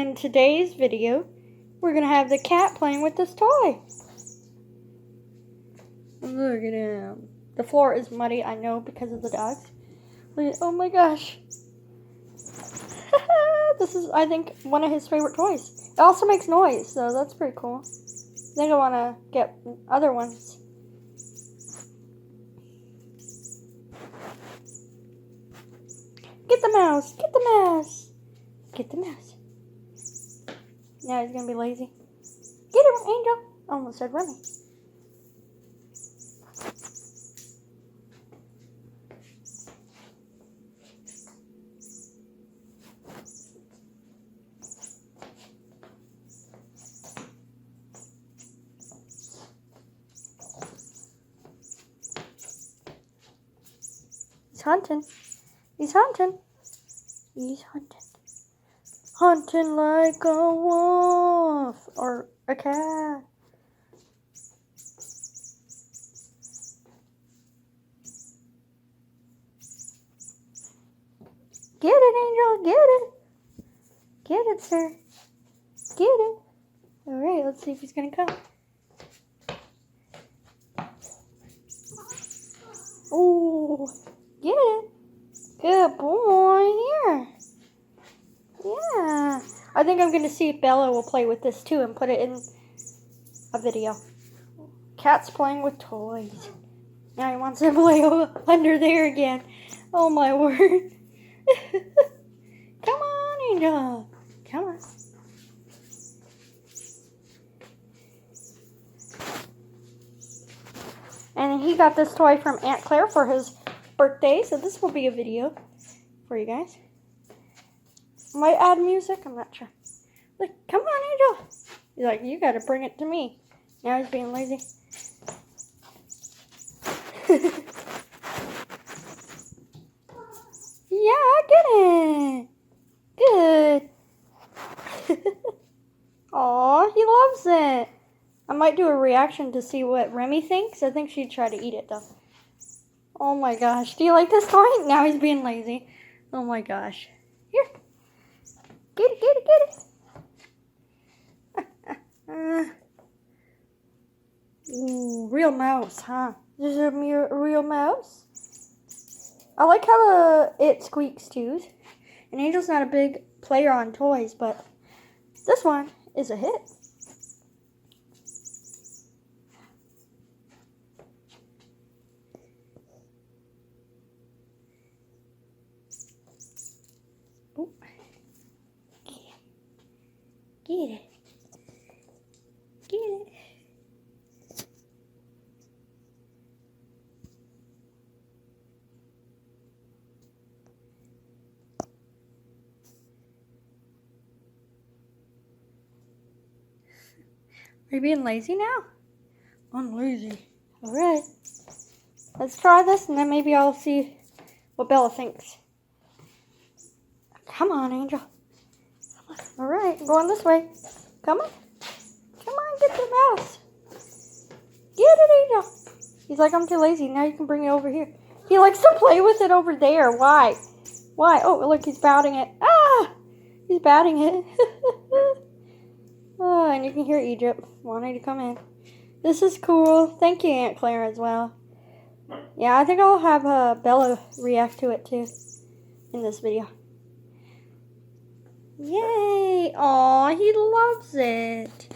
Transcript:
in today's video, we're going to have the cat playing with this toy. Look at him. The floor is muddy, I know, because of the dogs. Oh my gosh. This is, I think, one of his favorite toys. It also makes noise, so that's pretty cool. I think I want to get other ones. Get the mouse! Get the mouse! Get the mouse. Now he's going to be lazy. Get him, Angel! Almost said Remy. He's hunting. He's hunting. He's hunting. Hunting like a wolf or a cat. Get it, Angel. Get it. Get it, sir. Get it. Alright, let's see if he's going to come. Oh, get it. Good boy. Here. Yeah. I think I'm going to see if Bella will play with this too and put it in a video. Cat's playing with toys. Now he wants to play under there again. Oh my word. Come on, Angel. Come on. And he got this toy from Aunt Claire for his birthday, so this will be a video for you guys. Might add music, I'm not sure. Look, come on, Angel. He's like, you gotta bring it to me. Now he's being lazy. Yeah, get it. Good. Aw, he loves it. I might do a reaction to see what Remy thinks. I think she'd try to eat it, though. Oh my gosh. Do you like this toy? Now he's being lazy. Oh my gosh. Here. Get it, get it, get it. Ooh, real mouse, huh? This is a real mouse. I like how it squeaks, too. And Angel's not a big player on toys, but this one is a hit. Ooh. Get it. Get it. Are you being lazy now? I'm lazy. Alright. Let's try this and then maybe I'll see what Bella thinks. Come on, Angel. Alright, going this way. Come on. Come on, get the mouse. Get it, Angel. He's like, I'm too lazy. Now you can bring it over here. He likes to play with it over there. Why? Why? Oh, look, he's batting it. Ah! He's batting it. Oh, and you can hear Egypt wanting to come in. This is cool. Thank you, Aunt Claire, as well. Yeah, I think I'll have Bella react to it, too, in this video. Yay! Aw, he loves it.